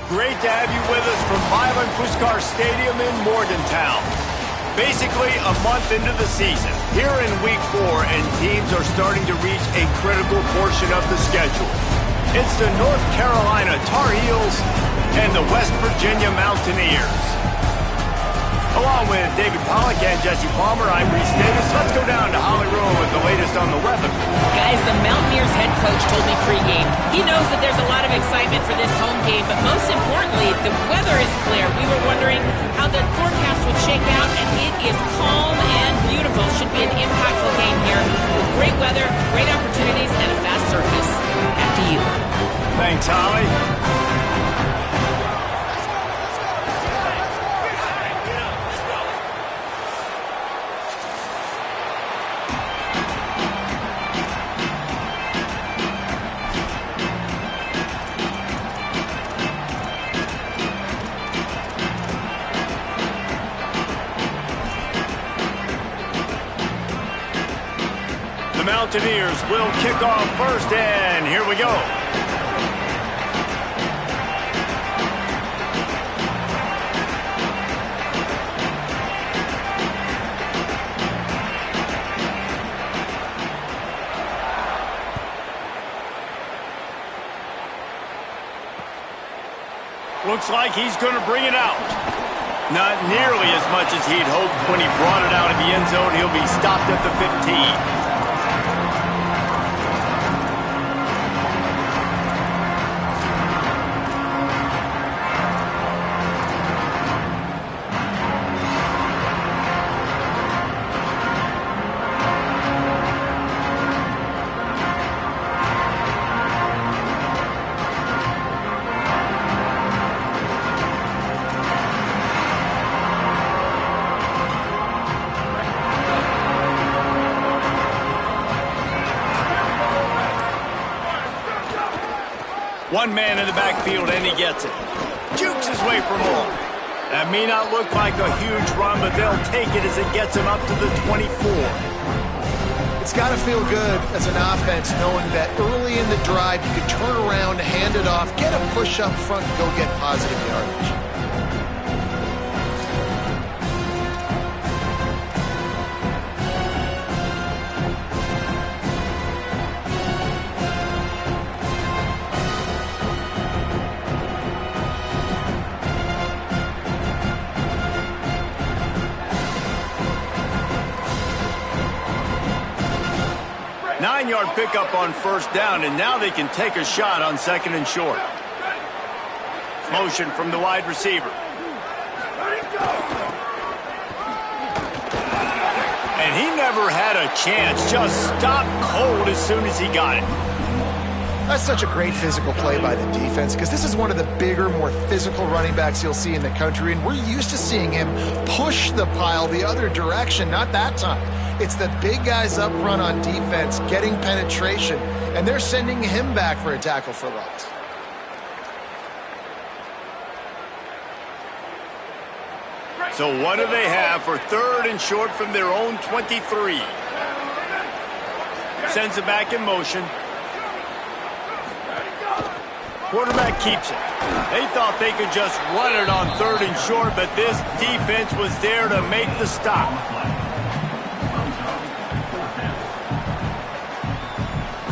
Great to have you with us from Milan Puskar Stadium in Morgantown. Basically, a month into the season, here in Week 4, and teams are starting to reach a critical portion of the schedule. It's the North Carolina Tar Heels and the West Virginia Mountaineers. Along with David Pollack and Jesse Palmer, I'm Reese Davis. Let's go down to Holly Rowe with the latest on the weather. Guys, the Mountaineers head coach told me pregame. He knows that there's a lot of excitement for this home game, but most importantly, the weather is clear. We were wondering how the forecast would shake out, and it is calm and beautiful. Should be an impactful game here with great weather, great opportunities, and a fast surface. Back to you. Thanks, Holly. Mountaineers will kick off first, and here we go. Looks like he's going to bring it out. Not nearly as much as he'd hoped when he brought it out of the end zone. He'll be stopped at the 15. One man in the backfield, and he gets it. Jukes his way for more. That may not look like a huge run, but they'll take it as it gets him up to the 24. It's got to feel good as an offense knowing that early in the drive you can turn around, hand it off, get a push up front, and go get positive yardage. Nine-yard pickup on first down, and now they can take a shot on second and short. Motion from the wide receiver. And he never had a chance, just stopped cold as soon as he got it. That's such a great physical play by the defense because this is one of the bigger, more physical running backs you'll see in the country, and we're used to seeing him push the pile the other direction, not that time. It's the big guys up front on defense getting penetration, and they're sending him back for a tackle for loss. So what do they have for third and short from their own 23? Sends it back in motion. Quarterback keeps it. They thought they could just run it on third and short, but this defense was there to make the stop.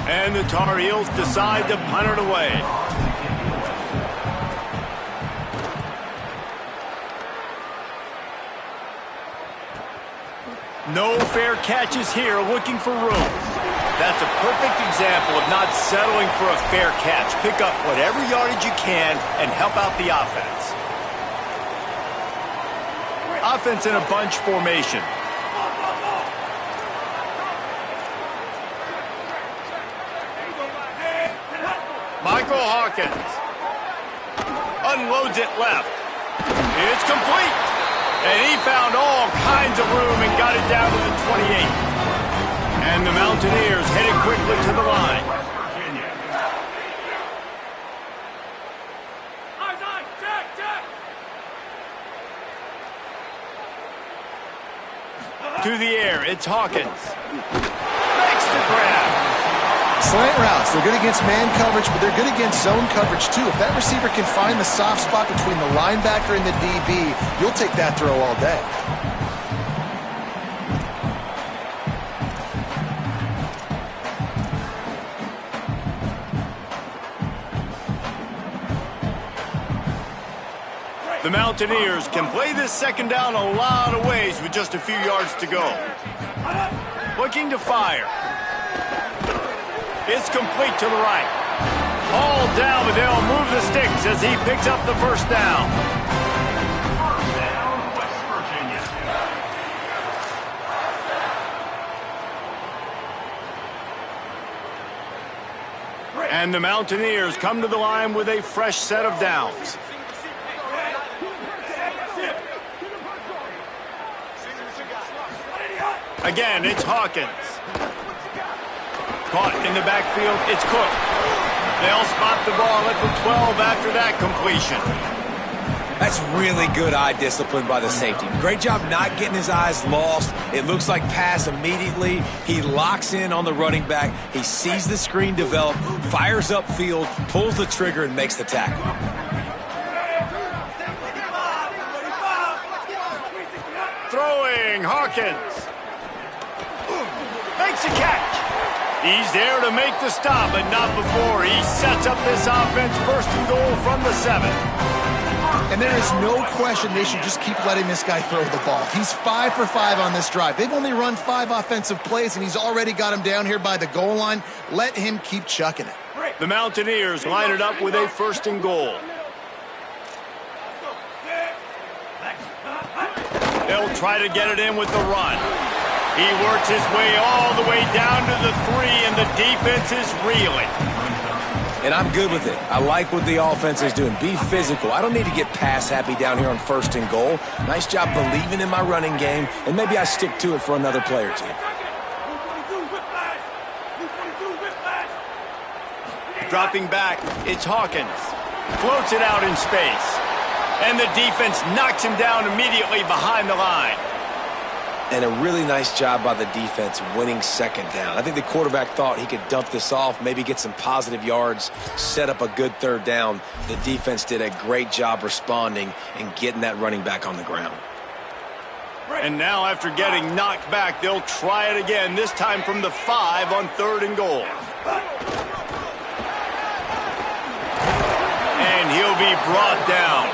And the Tar Heels decide to punt it away. No fair catches here, looking for room. That's a perfect example of not settling for a fair catch. Pick up whatever yardage you can and help out the offense. Offense in a bunch formation. Michael Hawkins unloads it left. It's complete. And he found all kinds of room and got it down to the 28. And the Mountaineers headed quickly to the line. To the air, it's Hawkins. Makes the grab. Slant routes, they're good against man coverage, but they're good against zone coverage too. If that receiver can find the soft spot between the linebacker and the DB, you'll take that throw all day. The Mountaineers can play this second down a lot of ways with just a few yards to go. Looking to fire. It's complete to the right. All down, but they'll move the sticks as he picks up the first down. West Virginia. And the Mountaineers come to the line with a fresh set of downs. Again, it's Hawkins. Caught in the backfield, it's Cook. They'll spot the ball at the 12 after that completion. That's really good eye discipline by the safety. Great job not getting his eyes lost. It looks like pass immediately. He locks in on the running back. He sees the screen develop, fires upfield, pulls the trigger, and makes the tackle. Throwing, Hawkins. Makes a catch. He's there to make the stop, but not before he sets up this offense first and goal from the 7. And there is no question they should just keep letting this guy throw the ball. He's 5 for 5 on this drive. They've only run 5 offensive plays, and he's already got him down here by the goal line. Let him keep chucking it. The Mountaineers line it up with a first and goal. They'll try to get it in with the run. He works his way all the way down to the 3, and the defense is reeling. And I'm good with it. I like what the offense is doing. Be physical. I don't need to get pass happy down here on first and goal. Nice job believing in my running game, and maybe I stick to it for another play or two. Dropping back, it's Hawkins. Floats it out in space. And the defense knocks him down immediately behind the line. And a really nice job by the defense winning second down. I think the quarterback thought he could dump this off, maybe get some positive yards, set up a good third down. The defense did a great job responding and getting that running back on the ground. And now after getting knocked back, they'll try it again, this time from the 5 on third and goal. And he'll be brought down.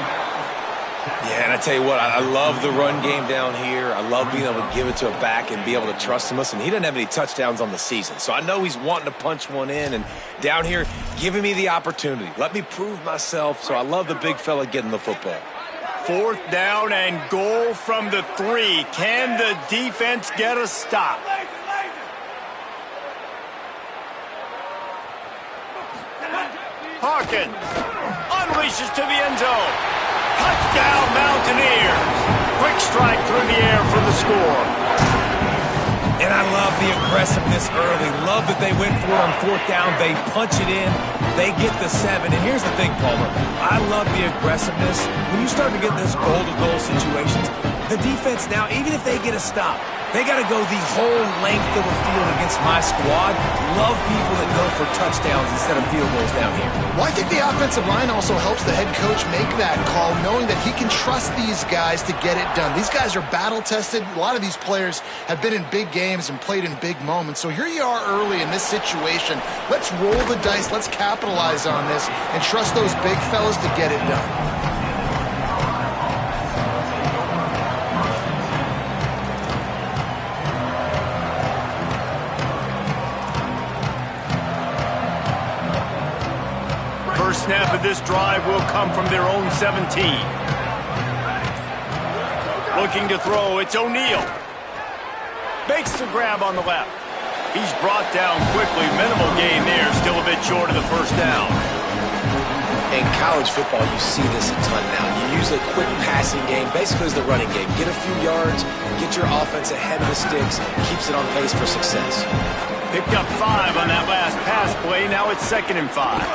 Yeah, and I tell you what, I love the run game down here. I love being able to give it to a back and be able to trust him. Listen, he doesn't have any touchdowns on the season, so I know he's wanting to punch one in. And down here, giving me the opportunity. Let me prove myself, so I love the big fella getting the football. Fourth down and goal from the 3. Can the defense get a stop? Hawkins unleashes to the end zone. Touchdown, Mountaineers. Quick strike through the air for the score. And I love the aggressiveness early. Love that they went for it on fourth down. They punch it in. They get the 7. And here's the thing, Palmer. I love the aggressiveness. When you start to get this goal-to-goal situations, the defense now, even if they get a stop, they got to go the whole length of the field against my squad. Love people that go for touchdowns instead of field goals down here. Well, I think the offensive line also helps the head coach make that call, knowing that he can trust these guys to get it done. These guys are battle-tested. A lot of these players have been in big games and played in big moments. So here you are early in this situation. Let's roll the dice. Let's capitalize on this and trust those big fellas to get it done. First snap of this drive will come from their own 17. Looking to throw, it's O'Neal. Makes the grab on the left. He's brought down quickly. Minimal gain there, still a bit short of the first down. In college football, you see this a ton now. You use a quick passing game, basically as the running game. Get a few yards, get your offense ahead of the sticks, keeps it on pace for success. Picked up 5 on that last pass play. Now it's 2nd and 5.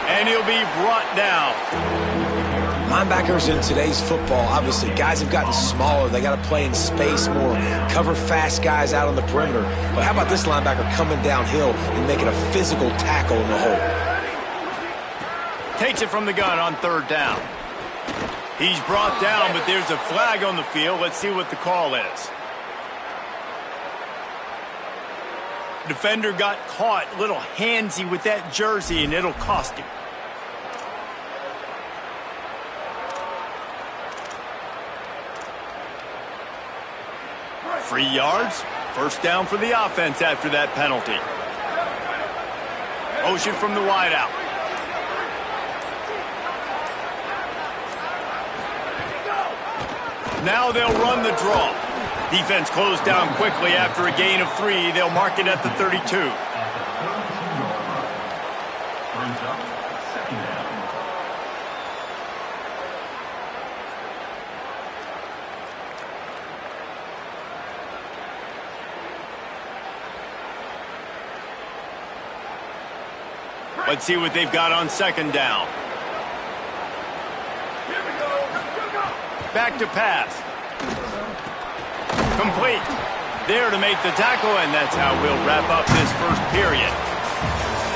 And he'll be brought down. Linebackers in today's football, obviously, guys have gotten smaller. They got to play in space more, cover fast guys out on the perimeter. But how about this linebacker coming downhill and making a physical tackle in the hole? Takes it from the gun on third down. He's brought down, but there's a flag on the field. Let's see what the call is. Defender got caught a little handsy with that jersey, and it'll cost him. Free yards. First down for the offense after that penalty. Motion from the wideout. Now they'll run the draw. Defense closed down quickly after a gain of 3. They'll mark it at the 32. Let's see what they've got on second down. Back to pass. Complete. There to make the tackle, and that's how we'll wrap up this first period.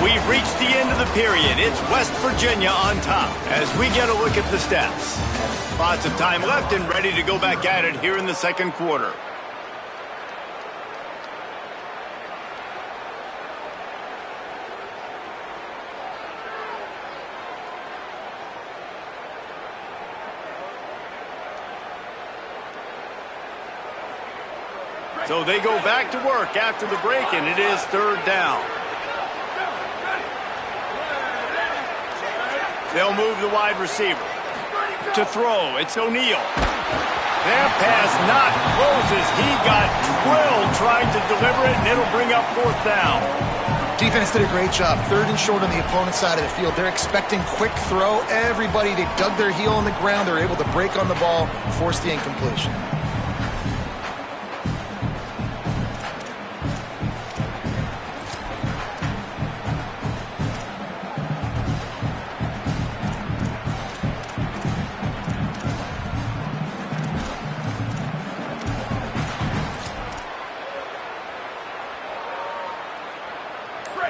We've reached the end of the period. It's West Virginia on top as we get a look at the stats. Lots of time left and ready to go back at it here in the second quarter. So they go back to work after the break, and it is third down. They'll move the wide receiver. To throw, it's O'Neal. That pass not close as he got drilled trying to deliver it, and it'll bring up fourth down. Defense did a great job. Third and short on the opponent's side of the field. They're expecting quick throw. Everybody, they dug their heel on the ground. They're able to break on the ball, force the incompletion.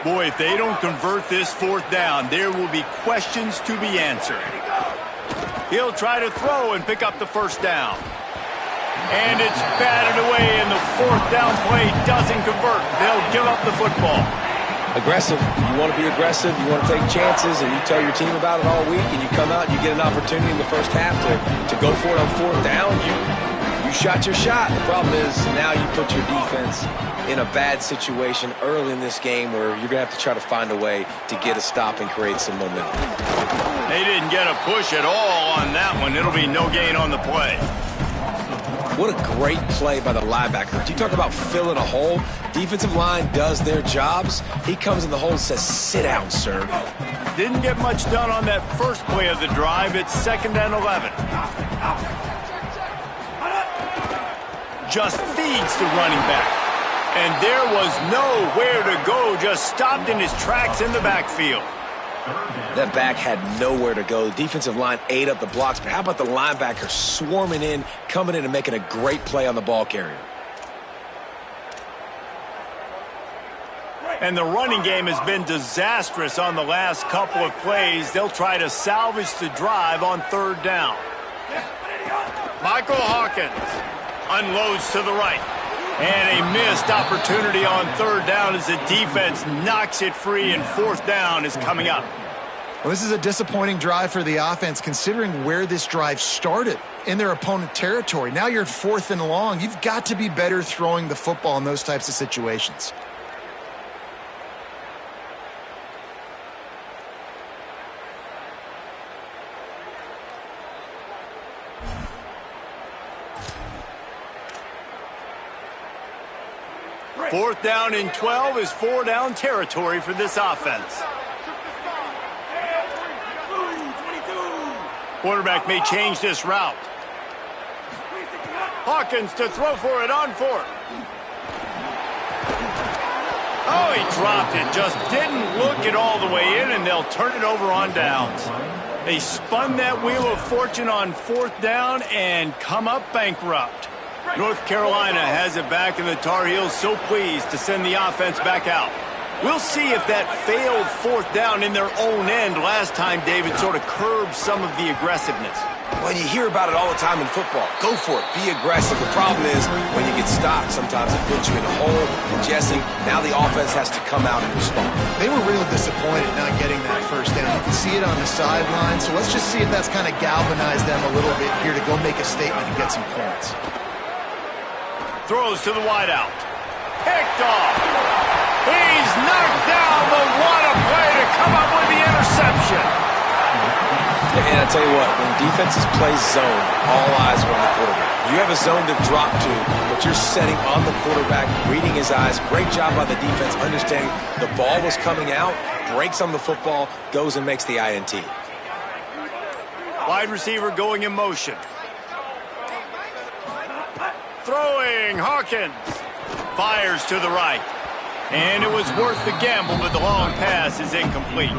Boy, if they don't convert this fourth down, there will be questions to be answered. He'll try to throw and pick up the first down. And it's batted away, and the fourth down play doesn't convert. They'll give up the football. Aggressive. You want to be aggressive. You want to take chances, and you tell your team about it all week, and you come out and you get an opportunity in the first half to go for it on fourth down. You shot your shot. The problem is now you put your defense in a bad situation early in this game where you're going to have to try to find a way to get a stop and create some momentum. They didn't get a push at all on that one. It'll be no gain on the play. What a great play by the linebacker. You talk about filling a hole. Defensive line does their jobs. He comes in the hole and says, sit down, sir. Didn't get much done on that first play of the drive. It's 2nd and 11. Just feeds the running back. And there was nowhere to go, just stopped in his tracks in the backfield. That back had nowhere to go. The defensive line ate up the blocks, but how about the linebacker swarming in, coming in and making a great play on the ball carrier? And the running game has been disastrous on the last couple of plays. They'll try to salvage the drive on third down. Michael Hawkins unloads to the right. And a missed opportunity on third down as the defense knocks it free, and fourth down is coming up. Well, this is a disappointing drive for the offense considering where this drive started in their opponent territory. Now you're at 4th and long. You've got to be better throwing the football in those types of situations. Fourth down and 12 is 4-down territory for this offense. Quarterback may change this route. Hawkins to throw for it on 4th. Oh, he dropped it. Just didn't look it all the way in, and they'll turn it over on downs. They spun that wheel of fortune on 4th down and come up bankrupt. North Carolina has it back, and the Tar Heels so pleased to send the offense back out. We'll see if that failed 4th down in their own end last time, David, sort of curbed some of the aggressiveness. Well, you hear about it all the time in football. Go for it. Be aggressive. The problem is when you get stopped, sometimes it puts you in a hole. And Jesse, now the offense has to come out and respond. They were real disappointed not getting that first down. You can see it on the sideline. So let's just see if that's kind of galvanized them a little bit here to go make a statement and get some points. Throws to the wideout. Picked off. He's knocked down, but what a play to come up with the interception. And I tell you what, when defenses play zone, all eyes are on the quarterback. You have a zone to drop to, but you're setting on the quarterback, reading his eyes. Great job by the defense, understanding the ball was coming out, breaks on the football, goes and makes the INT. Wide receiver going in motion. Throwing, Hawkins. Fires to the right. And it was worth the gamble, but the long pass is incomplete.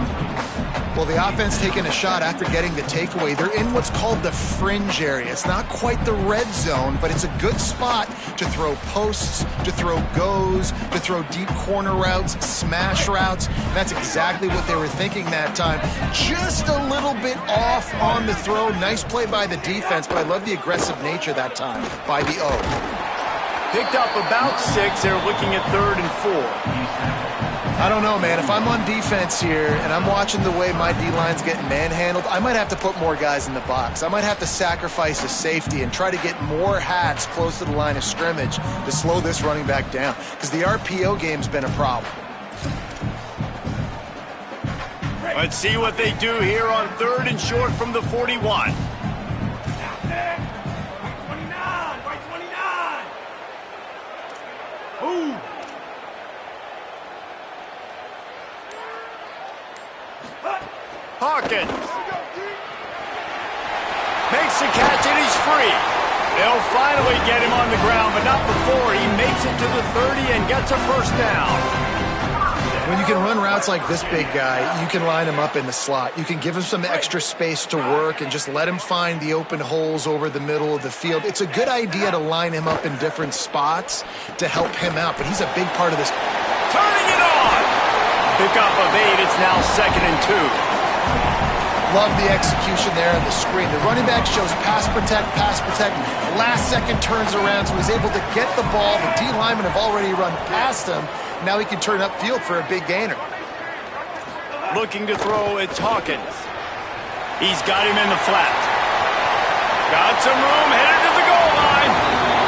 Well, the offense taking a shot after getting the takeaway. They're in what's called the fringe area. It's not quite the red zone, but it's a good spot to throw posts, to throw goes, to throw deep corner routes, smash routes. That's exactly what they were thinking that time. Just a little bit off on the throw. Nice play by the defense, but I love the aggressive nature that time by the O. Picked up about 6. They're looking at 3rd and 4. I don't know, man. If I'm on defense here and I'm watching the way my D-line's getting manhandled, I might have to put more guys in the box. I might have to sacrifice a safety and try to get more hats close to the line of scrimmage to slow this running back down, because the RPO game's been a problem. Let's see what they do here on 3rd and short from the 41. Hawkins makes the catch and he's free. They'll finally get him on the ground, but not before he makes it to the 30 and gets a first down. When you can run routes like this big guy, you can line him up in the slot. You can give him some extra space to work and just let him find the open holes over the middle of the field. It's a good idea to line him up in different spots to help him out, but he's a big part of this. Turning it on! Pickup of 8, it's now 2nd and 2. Love the execution there on the screen. The running back shows pass protect. Last second turns around, so he's able to get the ball. The D linemen have already run past him. Now he can turn upfield for a big gainer. Looking to throw, it's Hawkins. He's got him in the flat. Got some room, headed to the goal line.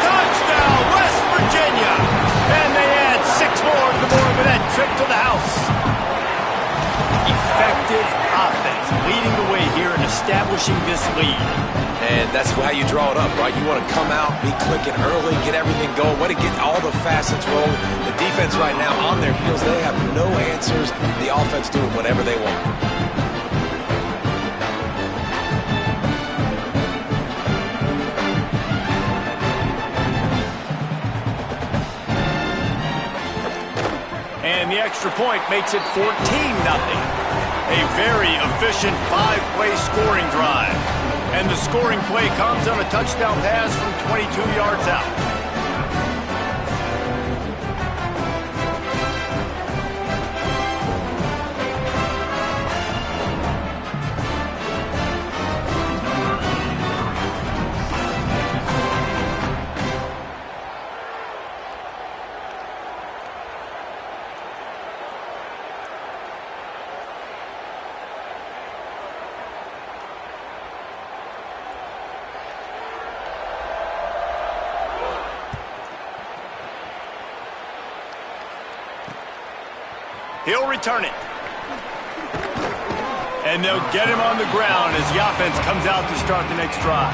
Touchdown, West Virginia. And they add 6 more to the board with that trip to the house. Effective offense leading the way here and establishing this lead. And that's how you draw it up, right? You want to come out, be clicking early, get everything going, want to get all the facets rolling. The defense right now on their heels, they have no answers. The offense doing whatever they want. And the extra point makes it 14-0. A very efficient 5-play scoring drive. And the scoring play comes on a touchdown pass from 22 yards out. He'll return it. And they'll get him on the ground as the offense comes out to start the next drive.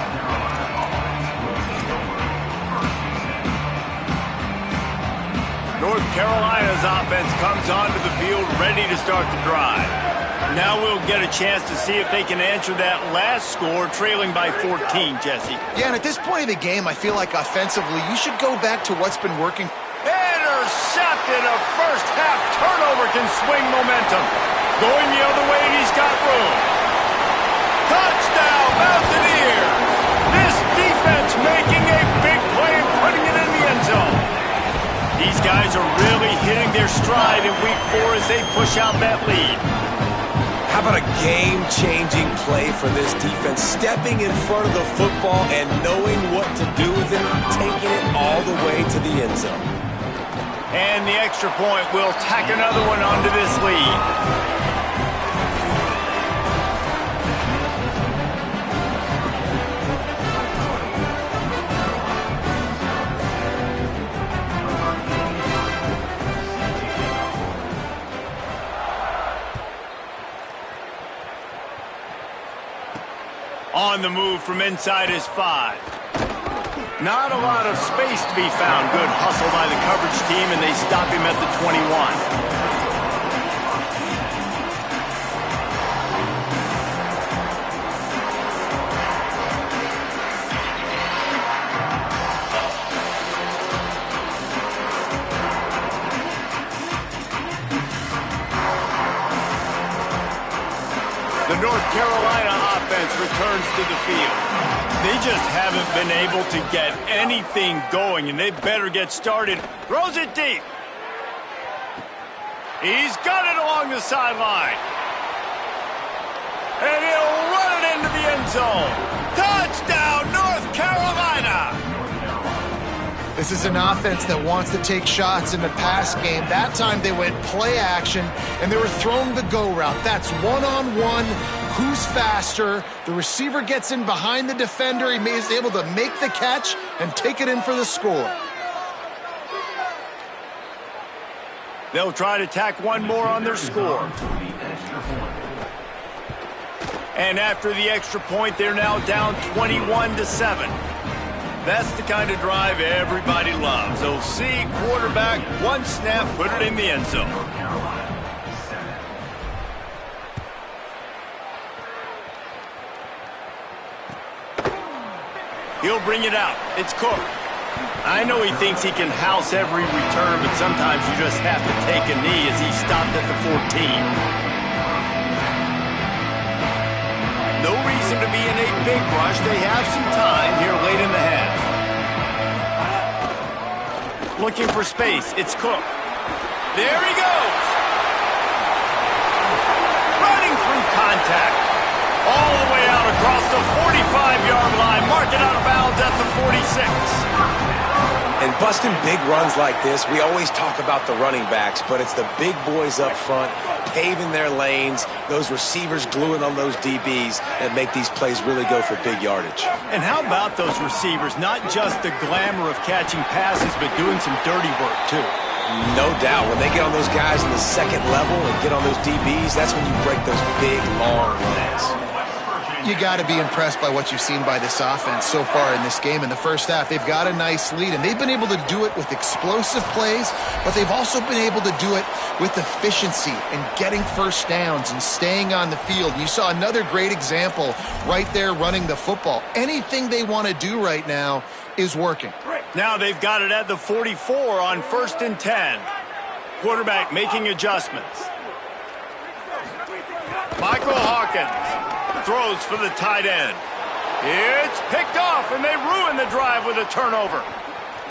North Carolina's offense comes onto the field ready to start the drive. Now we'll get a chance to see if they can answer that last score, trailing by 14, Jesse. Yeah, and at this point of the game, I feel like offensively, you should go back to what's been working. Intercepted. A first half turnover can swing momentum. Going the other way, he's got room. Touchdown, Mountaineers! This defense making a big play and putting it in the end zone. These guys are really hitting their stride in Week 4 as they push out that lead. How about a game-changing play for this defense, stepping in front of the football and knowing what to do with it, taking it all the way to the end zone. And the extra point will tack another one onto this lead. On the move from inside his 5. Not a lot of space to be found. Good hustle by the coverage team, and they stop him at the 21. The North Carolina offense returns to the field. They just haven't been able to get anything going, and they better get started. Throws it deep. He's got it along the sideline. And he'll run it into the end zone. Touchdown, North Carolina! This is an offense that wants to take shots in the pass game. That time they went play action, and they were throwing the go route. That's one-on-one. Who's faster? The receiver gets in behind the defender. He is able to make the catch and take it in for the score. They'll try to tack one more on their score. And after the extra point, they're now down 21-7. That's the kind of drive everybody loves. OC, quarterback, one snap, put it in the end zone. He'll bring it out. It's Cook. I know he thinks he can house every return, but sometimes you just have to take a knee as he stopped at the 14. No reason to be in a big rush. They have some time here late in the half. Looking for space. It's Cook. There he goes. Running through contact. All the way out across the 45-yard line. Mark it out of bounds at the 46. And busting big runs like this, we always talk about the running backs, but it's the big boys up front paving their lanes, those receivers gluing on those DBs that make these plays really go for big yardage. And how about those receivers? Not just the glamour of catching passes, but doing some dirty work, too. No doubt. When they get on those guys in the second level and get on those DBs, that's when you break those big, long runs. You got to be impressed by what you've seen by this offense so far in this game. In the first half, they've got a nice lead, and they've been able to do it with explosive plays, but they've also been able to do it with efficiency and getting first downs and staying on the field. And you saw another great example right there running the football. Anything they want to do right now is working. Now they've got it at the 44 on 1st and 10. Quarterback making adjustments. Michael Hawkins throws for the tight end. It's picked off, and they ruin the drive with a turnover.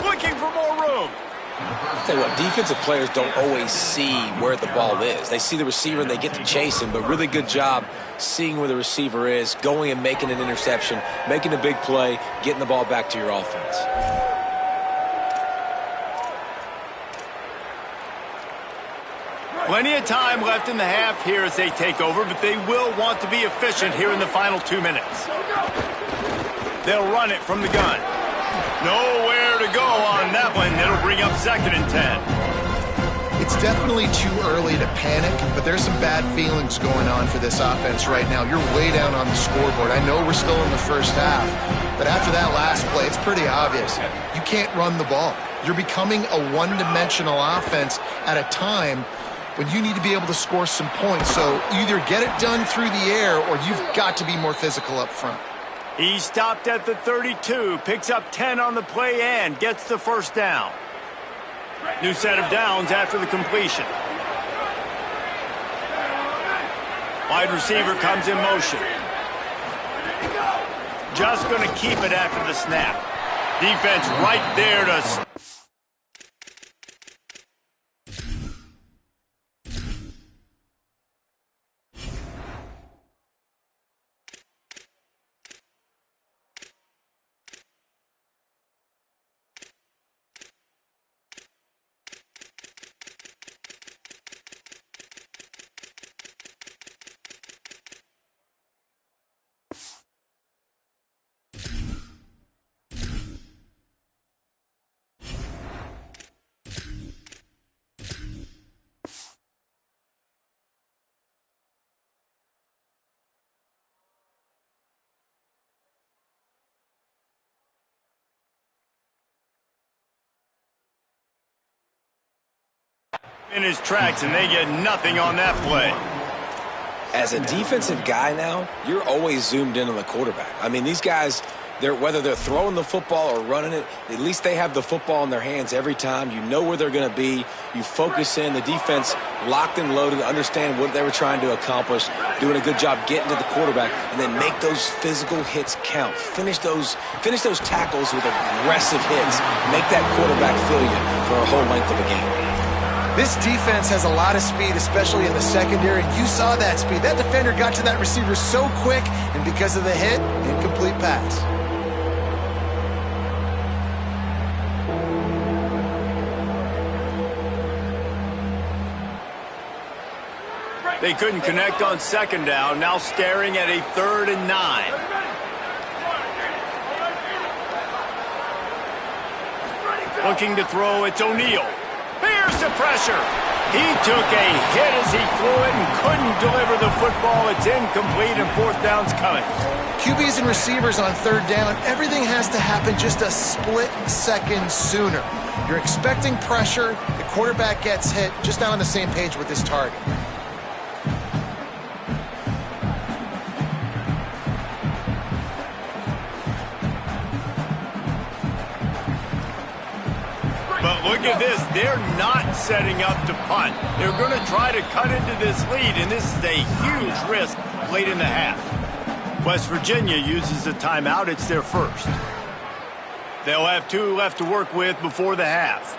Looking for more room. I'll tell you what, defensive players don't always see where the ball is. They see the receiver and they get to chase him, but really good job seeing where the receiver is, going and making an interception, making a big play, getting the ball back to your offense. Plenty of time left in the half here as they take over, but they will want to be efficient here in the final 2 minutes. They'll run it from the gun. Nowhere to go on that one. It'll bring up 2nd and 10. It's definitely too early to panic, but there's some bad feelings going on for this offense right now. You're way down on the scoreboard. I know we're still in the first half, but after that last play, it's pretty obvious. You can't run the ball. You're becoming a one-dimensional offense at a time when you need to be able to score some points. So either get it done through the air or you've got to be more physical up front. He stopped at the 32, picks up 10 on the play and gets the first down. New set of downs after the completion. Wide receiver comes in motion. just going to keep it after the snap. Defense right there to... in his tracks, and they get nothing on that play. As a defensive guy now, you're always zoomed in on the quarterback. I mean, these guys, whether they're throwing the football or running it, at least they have the football in their hands every time. You know where they're going to be. You focus in. The defense locked and loaded, understand what they were trying to accomplish, doing a good job getting to the quarterback, and then make those physical hits count. Finish those tackles with aggressive hits. Make that quarterback feel you for a whole length of a game. This defense has a lot of speed, especially in the secondary. You saw that speed. That defender got to that receiver so quick, and because of the hit, incomplete pass. They couldn't connect on second down, now staring at a 3rd and 9. Looking to throw, it's O'Neal. Here's the pressure. He took a hit as he threw it and couldn't deliver the football. It's incomplete and 4th down's coming. QBs and receivers on 3rd down, everything has to happen just a split second sooner. You're expecting pressure, the quarterback gets hit, just not on the same page with his target. But look at this. They're not setting up to punt. They're going to try to cut into this lead, and this is a huge risk late in the half. West Virginia uses a timeout. It's their first. They'll have 2 left to work with before the half.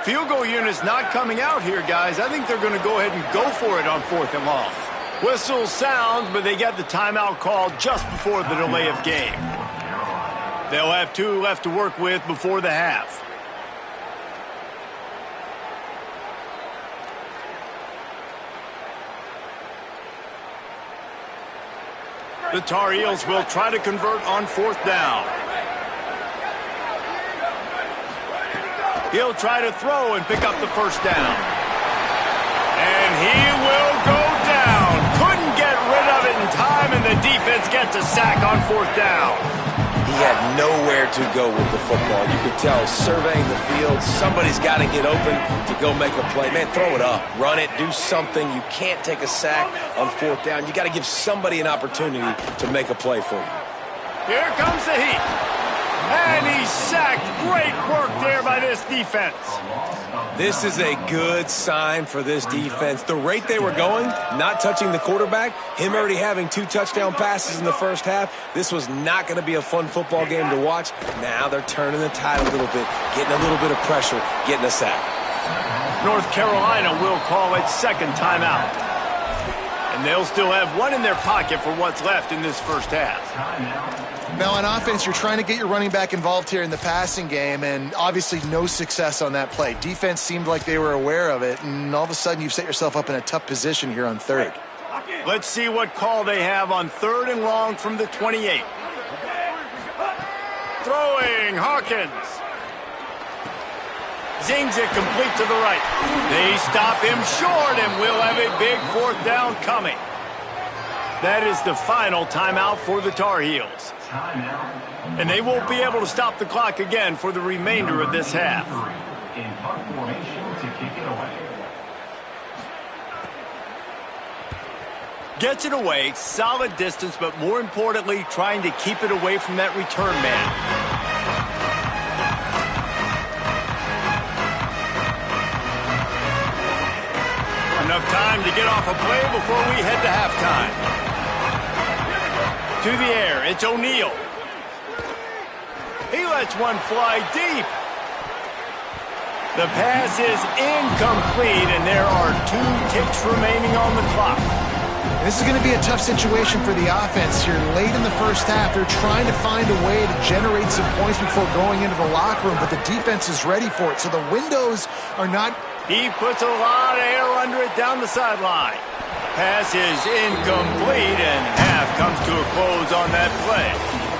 Field goal unit's not coming out here, guys. I think they're going to go ahead and go for it on 4th and long. Whistle sounds, but they got the timeout called just before the delay of game. They'll have 2 left to work with before the half. The Tar Heels will try to convert on 4th down. He'll try to throw and pick up the 1st down. And he will go down. Couldn't get rid of it in time, and the defense gets a sack on 4th down. He had nowhere to go with the football. You could tell, surveying the field, somebody's got to get open to go make a play. Man, throw it up, run it, do something. You can't take a sack on 4th down. You got to give somebody an opportunity to make a play for you. Here comes the heat. And he's sacked. Great work there by this defense. This is a good sign for this defense. The rate they were going, not touching the quarterback, him already having 2 touchdown passes in the first half, this was not going to be a fun football game to watch. Now they're turning the tide a little bit, getting a little bit of pressure, getting a sack. North Carolina will call it 2nd timeout. And they'll still have 1 in their pocket for what's left in this first half. Now on offense, you're trying to get your running back involved here in the passing game, and obviously no success on that play. Defense seemed like they were aware of it, and all of a sudden you've set yourself up in a tough position here on 3rd. Let's see what call they have on 3rd and long from the 28. Throwing, Hawkins. Zings it complete to the right. They stop him short, and we'll have a big 4th down coming. That is the final timeout for the Tar Heels. And they won't be able to stop the clock again for the remainder of this half. Gets it away, solid distance, but more importantly, trying to keep it away from that return man. Enough time to get off a play before we head to halftime. To the air, it's O'Neal. He lets one fly deep. The pass is incomplete, and there are 2 ticks remaining on the clock. This is going to be a tough situation for the offense here. Late in the first half, they're trying to find a way to generate some points before going into the locker room, but the defense is ready for it, so the windows are not... He puts a lot of air under it down the sideline. Pass is incomplete, and half comes to a close on that play.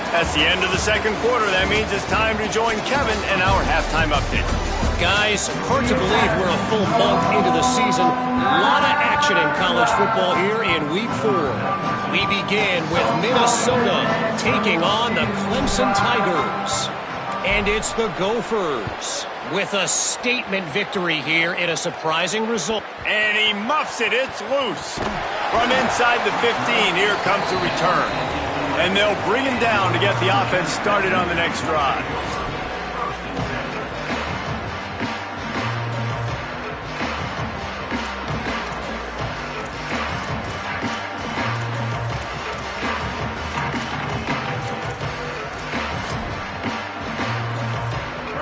That's the end of the second quarter. That means it's time to join Kevin in our halftime update. Guys, hard to believe we're a full month into the season. A lot of action in college football here in Week 4. We begin with Minnesota taking on the Clemson Tigers. And it's the Gophers with a statement victory here in a surprising result. And he muffs it. It's loose. From inside the 15, here comes the return. And they'll bring him down to get the offense started on the next drive.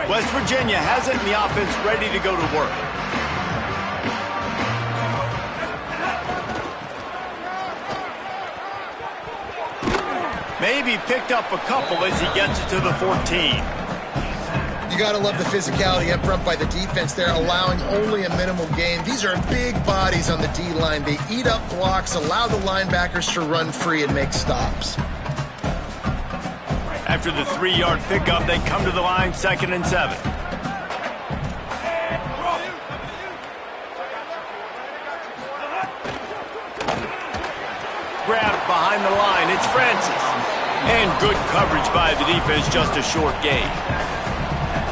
West Virginia has it and the offense ready to go to work. Maybe picked up a couple as he gets it to the 14. You got to love the physicality up front by the defense there, allowing only a minimal gain. These are big bodies on the D-line. They eat up blocks, allow the linebackers to run free and make stops. After the 3-yard pickup, they come to the line, 2nd and 7. Grabbed behind the line, it's Francis. And good coverage by the defense, just a short gain.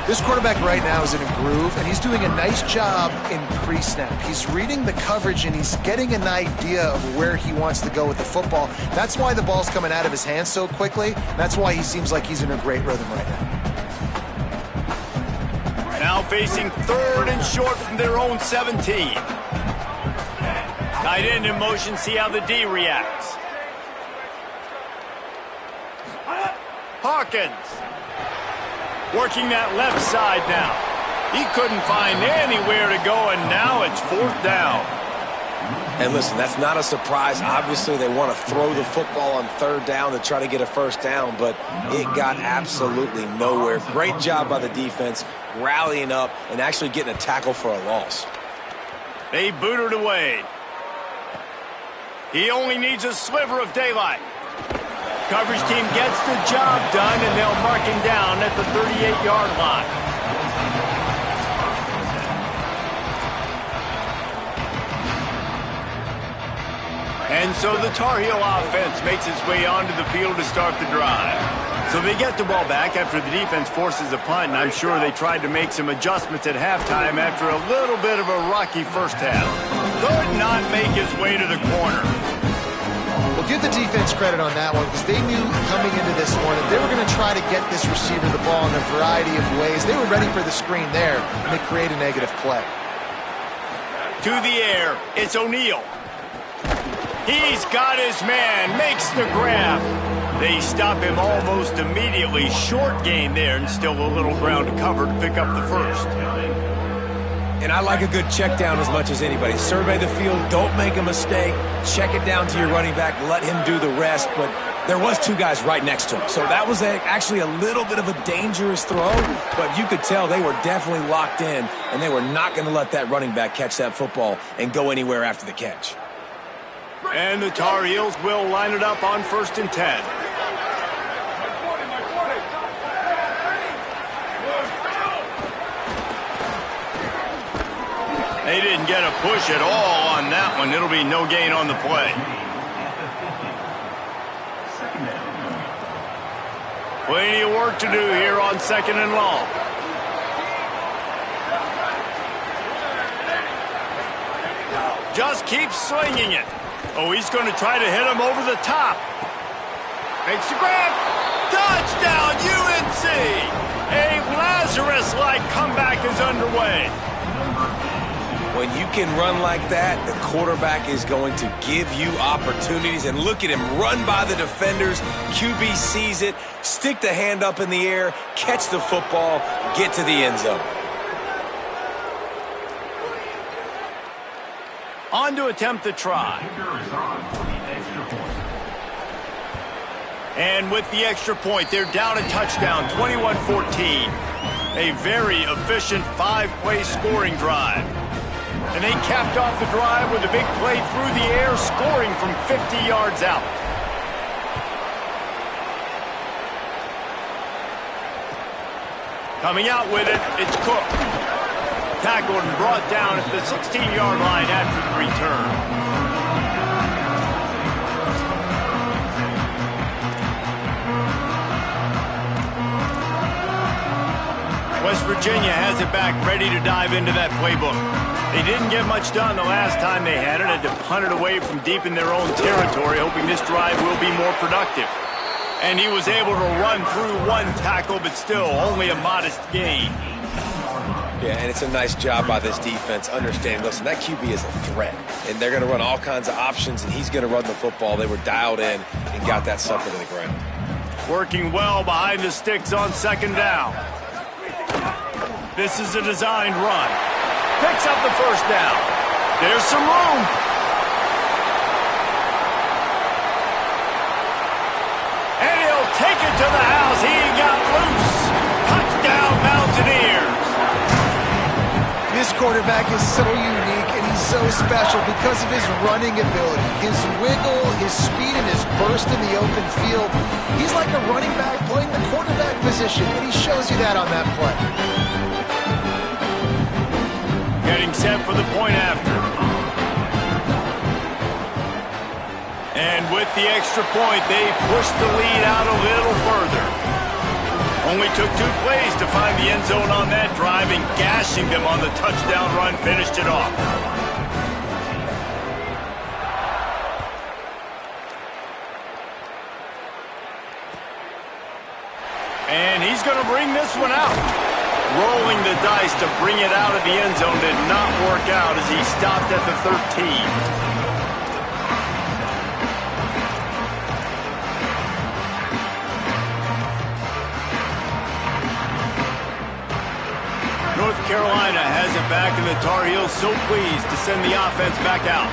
This quarterback right now is in a groove, and he's doing a nice job in pre-snap. He's reading the coverage, and he's getting an idea of where he wants to go with the football. That's why the ball's coming out of his hands so quickly. That's why he seems like he's in a great rhythm right now. Now facing 3rd and short from their own 17. Tight end in motion, see how the D reacts. Hawkins. Working that left side now. He couldn't find anywhere to go, and now it's 4th down. And listen, that's not a surprise. Obviously, they want to throw the football on 3rd down to try to get a 1st down, but it got absolutely nowhere. Great job by the defense, rallying up and actually getting a tackle for a loss. They boot it away. He only needs a sliver of daylight. Coverage team gets the job done, and they'll mark him down at the 38-yard line. And so the Tar Heel offense makes its way onto the field to start the drive. So they get the ball back after the defense forces a punt, and I'm sure they tried to make some adjustments at halftime after a little bit of a rocky first half. Could not make his way to the corner. Well, give the defense credit on that one, because they knew coming into this one that they were going to try to get this receiver the ball in a variety of ways. They were ready for the screen there, and they create a negative play. To the air, it's O'Neal. He's got his man, makes the grab. They stop him almost immediately. Short gain there, and still a little ground to cover to pick up the 1st. And I like a good check down as much as anybody. Survey the field, don't make a mistake, check it down to your running back, let him do the rest. But there was 2 guys right next to him. So that was actually a little bit of a dangerous throw, but you could tell they were definitely locked in, and they were not going to let that running back catch that football and go anywhere after the catch. And the Tar Heels will line it up on 1st and 10. They didn't get a push at all on that one. It'll be no gain on the play. Plenty of work to do here on 2nd and long. Just keep slinging it. Oh, he's going to try to hit him over the top. Makes the grab. Touchdown, UNC! A Lazarus-like comeback is underway. When you can run like that, the quarterback is going to give you opportunities. And look at him run by the defenders. QB sees it, stick the hand up in the air, catch the football, get to the end zone. On to attempt the try. And with the extra point, they're down a touchdown, 21-14. A very efficient 5-play scoring drive. And they capped off the drive with a big play through the air, scoring from 50 yards out. Coming out with it, it's Cook. Tackled and brought down at the 16-yard line after the return. West Virginia has it back, ready to dive into that playbook. They didn't get much done the last time they had it, had to punt it away from deep in their own territory, hoping this drive will be more productive. And he was able to run through one tackle, but still only a modest gain. Yeah, and it's a nice job by this defense understanding, listen, that QB is a threat, and they're going to run all kinds of options, and he's going to run the football. They were dialed in and got that sucker to the ground. Working well behind the sticks on second down. This is a designed run. Picks up the first down. There's some room. And he'll take it to the house. He got loose. Touchdown, Mountaineers. This quarterback is so unique, and he's so special because of his running ability, his wiggle, his speed, and his burst in the open field. He's like a running back playing the quarterback position, and he shows you that on that play. Getting set for the point after. And with the extra point, they push the lead out a little further. Only took 2 plays to find the end zone on that drive, and gashing them on the touchdown run finished it off. And he's going to bring this one out. Rolling the dice to bring it out of the end zone did not work out as he stopped at the 13. North Carolina has it back, and the Tar Heels so pleased to send the offense back out.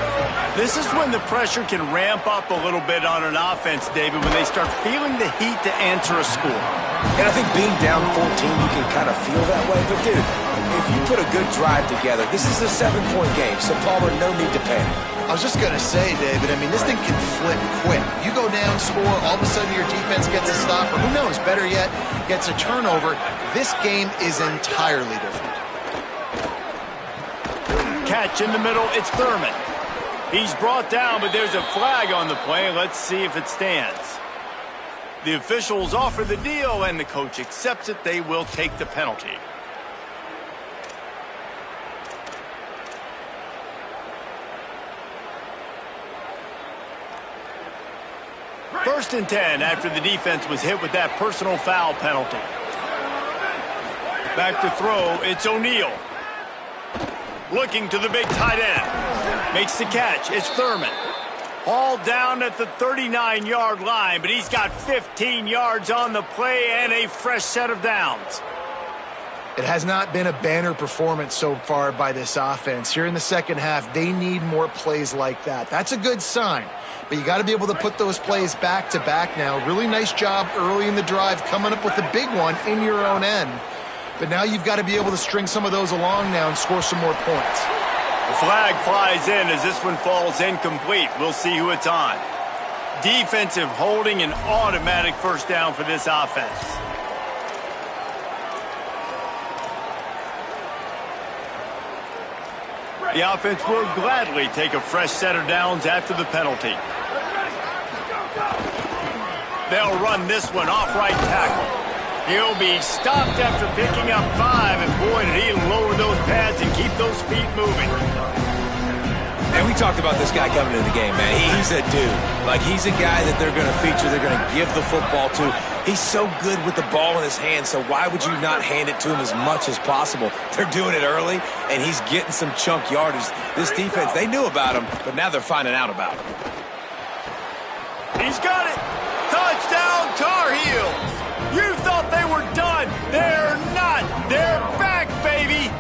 This is when the pressure can ramp up a little bit on an offense, David, when they start feeling the heat to answer a score. And I think being down 14, you can kind of feel that way. But, dude, if you put a good drive together, this is a 7-point game, so Palmer, no need to panic. I was just going to say, David, I mean, this thing can flip quick. You go down, score, all of a sudden your defense gets a stop, or who knows, better yet, gets a turnover. This game is entirely different. Catch in the middle, it's Thurman. He's brought down, but there's a flag on the play. Let's see if it stands. The officials offer the deal, and the coach accepts it. They will take the penalty. First and 10 after the defense was hit with that personal foul penalty. Back to throw, it's O'Neal. Looking to the big tight end. Makes the catch, it's Thurman. Hauled down at the 39-yard line, but he's got 15 yards on the play and a fresh set of downs. It has not been a banner performance so far by this offense. Here in the second half, they need more plays like that. That's a good sign, but you got to be able to put those plays back to back now. Really nice job early in the drive coming up with the big one in your own end. But now you've got to be able to string some of those along now and score some more points. The flag flies in as this one falls incomplete. We'll see who it's on. Defensive holding, an automatic first down for this offense. The offense will gladly take a fresh set of downs after the penalty. They'll run this one off right tackle. He'll be stopped after picking up 5, and boy, did he lower those pads and keep those feet moving. And we talked about this guy coming into the game, man. He's a dude. Like, he's a guy that they're going to feature, they're going to give the football to. He's so good with the ball in his hand, so why would you not hand it to him as much as possible? They're doing it early, and he's getting some chunk yardage. This defense, they knew about him, but now they're finding out about him. He's got it. Touchdown, Tar Heels. You thought they were done. They're not. They're back, baby.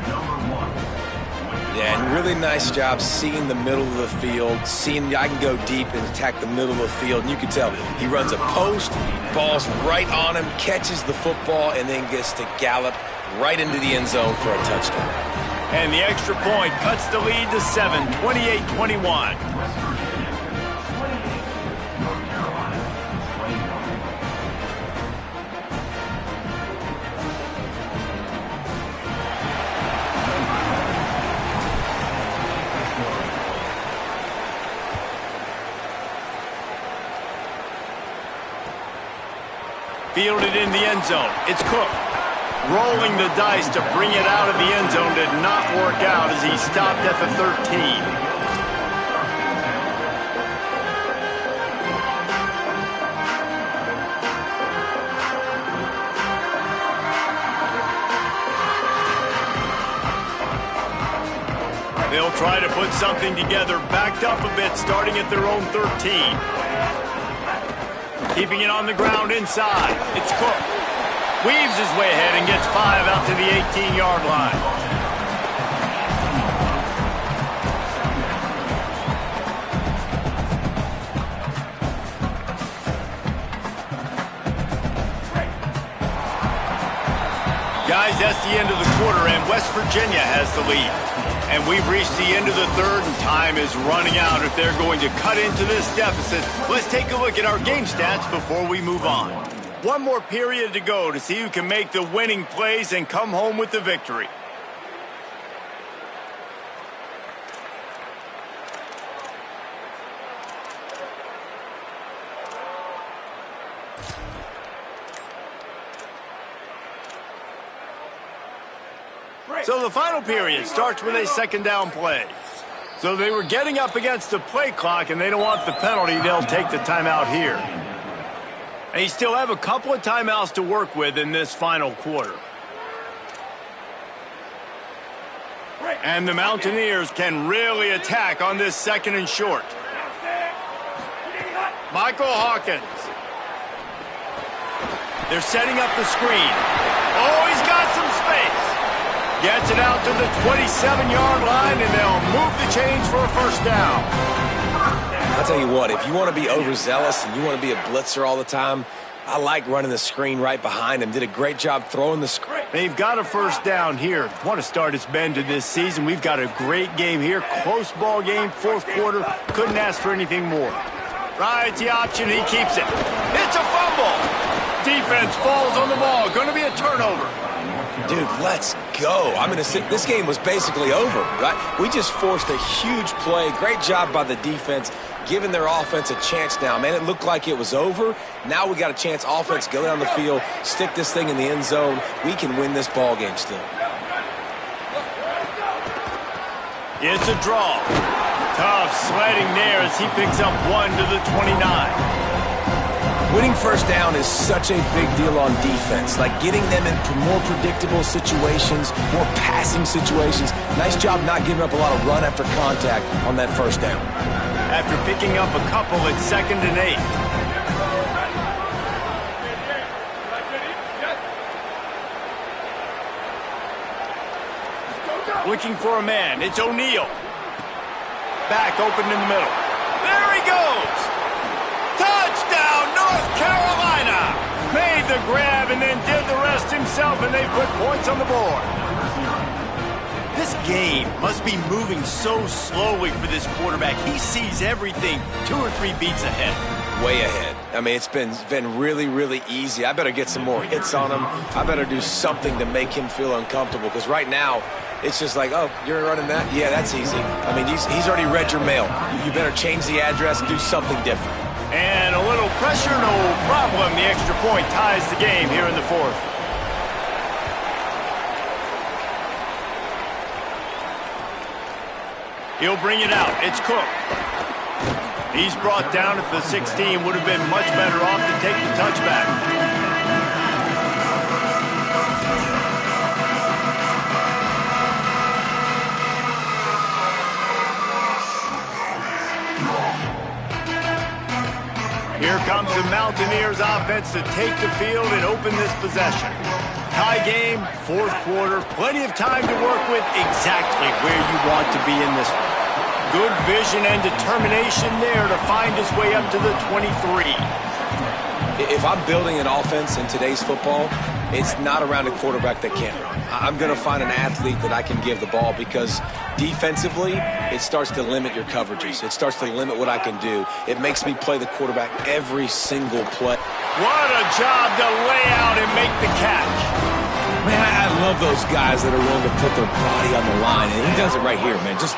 Yeah, and really nice job seeing the middle of the field, seeing I can go deep and attack the middle of the field. And you can tell he runs a post, ball's right on him, catches the football, and then gets to gallop right into the end zone for a touchdown. And the extra point cuts the lead to 7, 28-21. Fielded in the end zone. It's Cook. Rolling the dice to bring it out of the end zone did not work out as he stopped at the 13. They'll try to put something together, backed up a bit, starting at their own 13. Keeping it on the ground inside. It's Cook. Weaves his way ahead and gets 5 out to the 18-yard line. Guys, that's the end of the quarter, and West Virginia has the lead. And we've reached the end of the third, and time is running out if they're going to cut into this deficit. Let's take a look at our game stats before we move on. One more period to go to see who can make the winning plays and come home with the victory. So the final period starts with a second down play. So they were getting up against the play clock, and they don't want the penalty. They'll take the timeout here. And you still have a couple of timeouts to work with in this final quarter. And the Mountaineers can really attack on this second and short. Michael Hawkins. They're setting up the screen. Oh, he's got some space. Gets it out to the 27-yard line, and they'll move the chains for a first down. I'll tell you what, if you want to be overzealous and you want to be a blitzer all the time, I like running the screen right behind him. Did a great job throwing the screen. They've got a first down here. What a start it's been to this season. We've got a great game here. Close ball game, fourth quarter. Couldn't ask for anything more. Rides the option. He keeps it. It's a fumble. Defense falls on the ball. Going to be a turnover. Dude, let's go. I'm going to say this game was basically over, right? We just forced a huge play. Great job by the defense, giving their offense a chance now. Man, it looked like it was over. Now we got a chance. Offense, go down the field, stick this thing in the end zone. We can win this ball game still. It's a draw. Tough sledding there as he picks up 1 to the 29. Winning first down is such a big deal on defense, like getting them into more predictable situations, more passing situations. Nice job not giving up a lot of run after contact on that first down. After picking up a couple at 2nd and 8. Looking for a man. It's O'Neal. Back open in the middle. There he goes. Touchdown, North Carolina. Made the grab and then did the rest himself, and they put points on the board. This game must be moving so slowly for this quarterback. He sees everything 2 or 3 beats ahead. Way ahead. I mean, it's been really, really easy. I better get some more hits on him. I better do something to make him feel uncomfortable, because right now, it's just like, oh, you're running that? Yeah, that's easy. I mean, he's already read your mail. You better change the address and do something different. And a little pressure, no problem. The extra point ties the game here in the fourth. He'll bring it out. It's Cook. He's brought down at the 16. Would have been much better off to take the touchback. Here comes the Mountaineers offense to take the field and open this possession. Tie game, fourth quarter, plenty of time to work with, exactly where you want to be in this one. Good vision and determination there to find his way up to the 23. If I'm building an offense in today's football, it's not around a quarterback that can't run. I'm going to find an athlete that I can give the ball because defensively, it starts to limit your coverages. It starts to limit what I can do. It makes me play the quarterback every single play. What a job to lay out and make the catch. Man, I love those guys that are willing to put their body on the line, and he does it right here, man. Just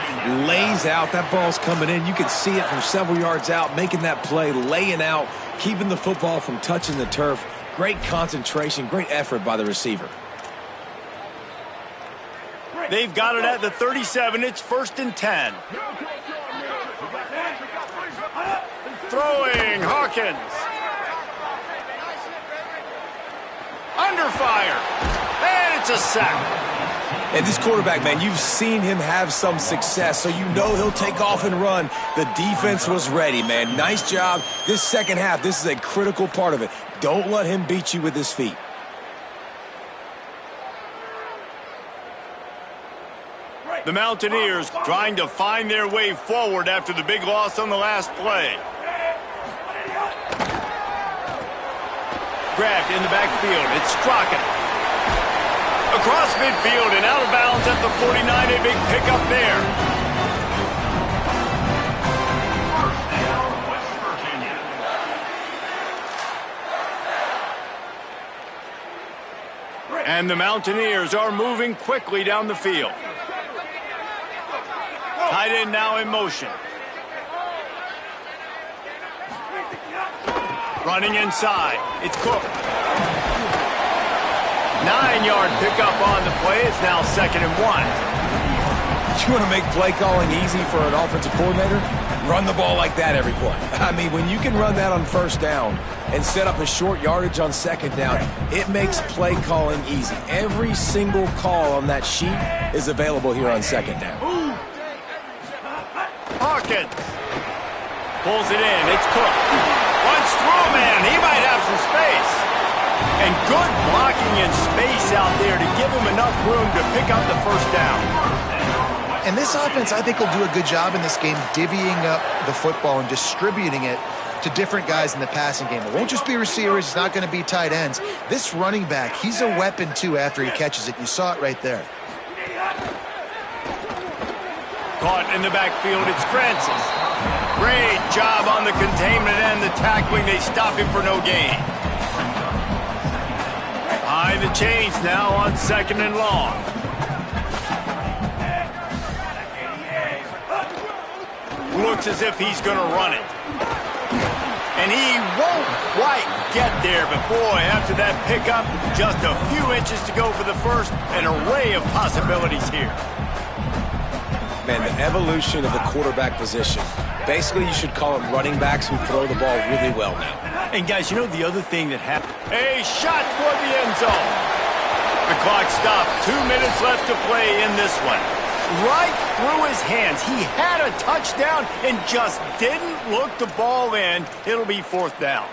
lays out. That ball's coming in. You can see it from several yards out, making that play, laying out, keeping the football from touching the turf. Great concentration, great effort by the receiver. They've got it at the 37. It's 1st and 10. Throwing, Hawkins. Under fire. And it's a sack. And this quarterback, man, you've seen him have some success, so you know he'll take off and run. The defense was ready, man. Nice job. This second half, this is a critical part of it. Don't let him beat you with his feet. The Mountaineers trying to find their way forward after the big loss on the last play. Grabbed in the backfield. It's Strachan. Across midfield and out of bounds at the 49. A big pickup there. And the Mountaineers are moving quickly down the field. Tight end now in motion. Running inside. It's Cook. 9-yard pickup on the play. It's now 2nd and 1. You want to make play calling easy for an offensive coordinator? Run the ball like that every play. I mean, when you can run that on 1st down and set up a short yardage on 2nd down, it makes play calling easy. Every single call on that sheet is available here on 2nd down. Hawkins pulls it in. It's Cook. Runs through, man. He might have some space. And good blocking in space out there to give him enough room to pick up the 1st down. And this offense, I think, will do a good job in this game divvying up the football and distributing it to different guys in the passing game. It won't just be receivers. It's not going to be tight ends. This running back, he's a weapon, too, after he catches it. You saw it right there. Caught in the backfield, it's Francis. Great job on the containment and the tackling. They stop him for no gain. Behind the chains now on 2nd and long. Looks as if he's going to run it. And he won't quite get there, but boy, after that pickup, just a few inches to go for the 1st. An array of possibilities here. Man, the evolution of the quarterback position. Basically, you should call them running backs who throw the ball really well now. And guys, you know the other thing that happened? A shot toward the end zone. The clock stops. 2 minutes left to play in this one. Right through his hands. He had a touchdown and just didn't look the ball in. It'll be 4th down.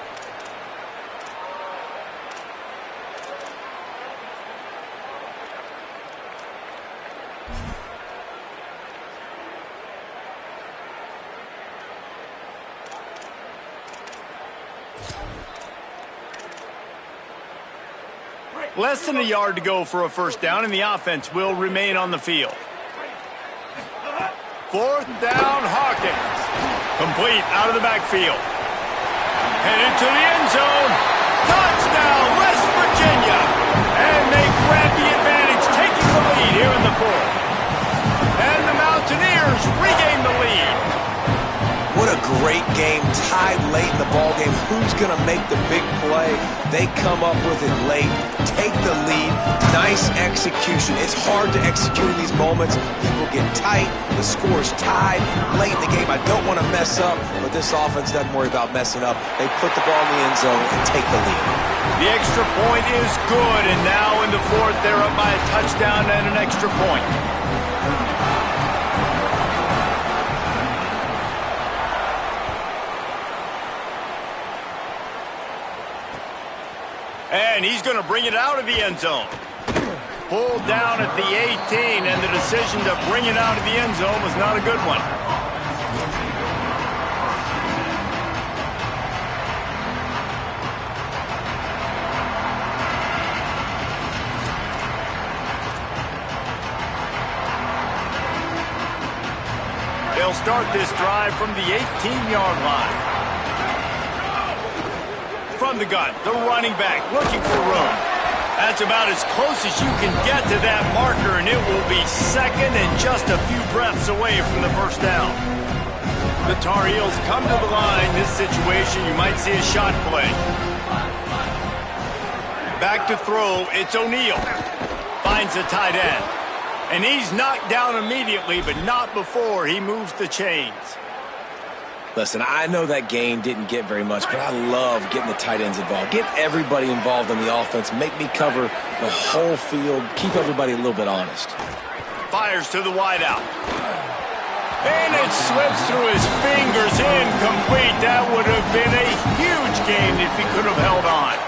Less than a yard to go for a 1st down, and the offense will remain on the field. 4th down, Hawkins. Complete out of the backfield. Headed to the end zone. Touchdown, West Virginia. And they grab the advantage, taking the lead here in the 4th. And the Mountaineers regain the lead. What a great game, tied late in the ball game. Who's going to make the big play? They come up with it late, take the lead. Nice execution. It's hard to execute in these moments. People get tight. The score's tied late in the game. I don't want to mess up, but this offense doesn't worry about messing up. They put the ball in the end zone and take the lead. The extra point is good, and now in the fourth, they're up by a touchdown and an extra point. And he's going to bring it out of the end zone. Pulled down at the 18, and the decision to bring it out of the end zone was not a good one. They'll start this drive from the 18-yard line. From the gun, the running back looking for room. That's about as close as you can get to that marker, and it will be second and just a few breaths away from the first down. The Tar Heels come to the line. This situation, you might see a shot play. Back to throw, it's O'Neal. Finds the tight end. And he's knocked down immediately, but not before he moves the chains. Listen, I know that gain didn't get very much, but I love getting the tight ends involved. Get everybody involved in the offense. Make me cover the whole field. Keep everybody a little bit honest. Fires to the wideout. And it slips through his fingers, incomplete. That would have been a huge gain if he could have held on.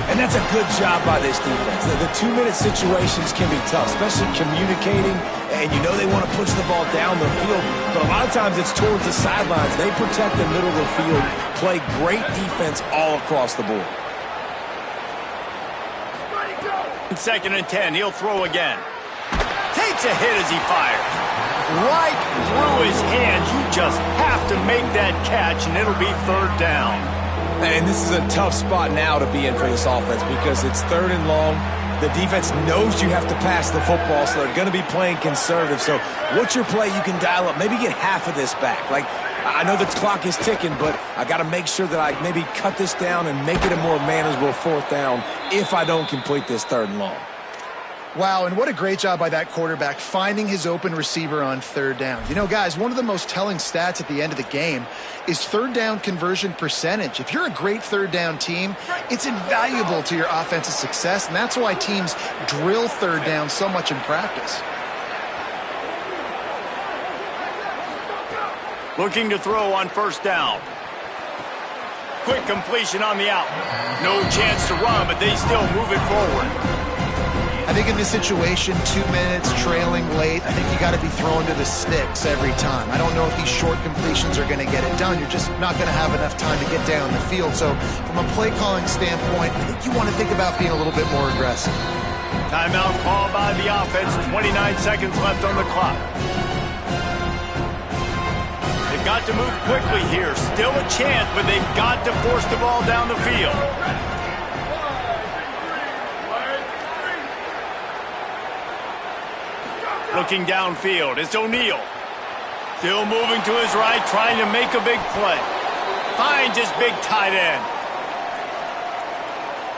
And that's a good job by this defense. The 2-minute situations can be tough, especially communicating, and you know they want to push the ball down the field, but a lot of times it's towards the sidelines. They protect the middle of the field, play great defense all across the board. Second and 10, he'll throw again. Takes a hit as he fires. Right through his hands. You just have to make that catch, and it'll be third down. And this is a tough spot now to be in for this offense because it's third and long. The defense knows you have to pass the football, so they're going to be playing conservative. So what's your play you can dial up? Maybe get half of this back. Like, I know the clock is ticking, but I got to make sure that I maybe cut this down and make it a more manageable fourth down if I don't complete this third and long. Wow, and what a great job by that quarterback finding his open receiver on third down. You know, guys, one of the most telling stats at the end of the game is third down conversion percentage. If you're a great third down team, it's invaluable to your offensive success, and that's why teams drill third down so much in practice. Looking to throw on first down. Quick completion on the out. No chance to run, but they still move it forward. I think in this situation, 2 minutes, trailing late, I think you got to be throwing to the sticks every time. I don't know if these short completions are going to get it done. You're just not going to have enough time to get down the field. So from a play calling standpoint, I think you want to think about being a little bit more aggressive. Timeout called by the offense. 29 seconds left on the clock. They've got to move quickly here. Still a chance, but they've got to force the ball down the field. Looking downfield, it's O'Neal. Still moving to his right, trying to make a big play. Finds his big tight end.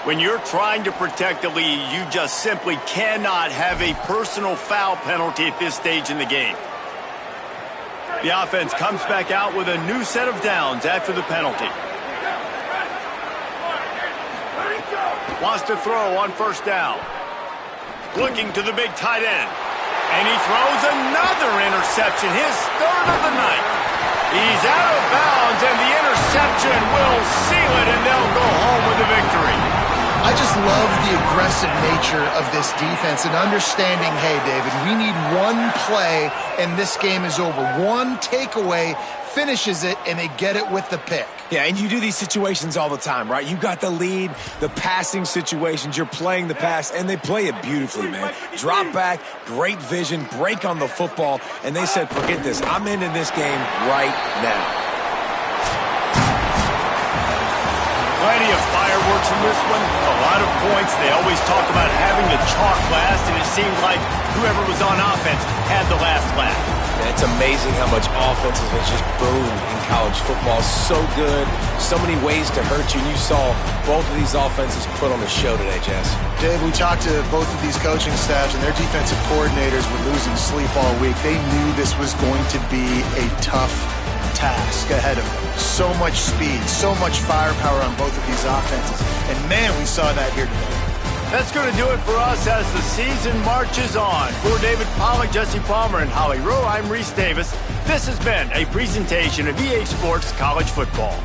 When you're trying to protect the lead, you just simply cannot have a personal foul penalty at this stage in the game. The offense comes back out with a new set of downs after the penalty. Wants to throw on first down. Looking to the big tight end. And he throws another interception, his third of the night. He's out of bounds, and the interception will seal it, and they'll go home with the victory. I just love the aggressive nature of this defense and understanding, hey, David, we need one play, and this game is over. One takeaway finishes it, and they get it with the pick. Yeah, and you do these situations all the time, right? You got the lead, the passing situations, you're playing the pass, and they play it beautifully, man. Drop back, great vision, break on the football, and they said, forget this, I'm ending this game right now. Plenty of fireworks in this one, a lot of points. They always talk about having the chalk last, and it seemed like whoever was on offense had the last laugh. And it's amazing how much offense has just boomed in college college football. So good, so many ways to hurt you. And you saw both of these offenses put on the show today, Jess. Dave, we talked to both of these coaching staffs, and their defensive coordinators were losing sleep all week. They knew this was going to be a tough task ahead of them. So much speed, so much firepower on both of these offenses. And, man, we saw that here today. That's going to do it for us as the season marches on. For David Pollack, Jesse Palmer, and Holly Rowe, I'm Reese Davis. This has been a presentation of EA Sports College Football.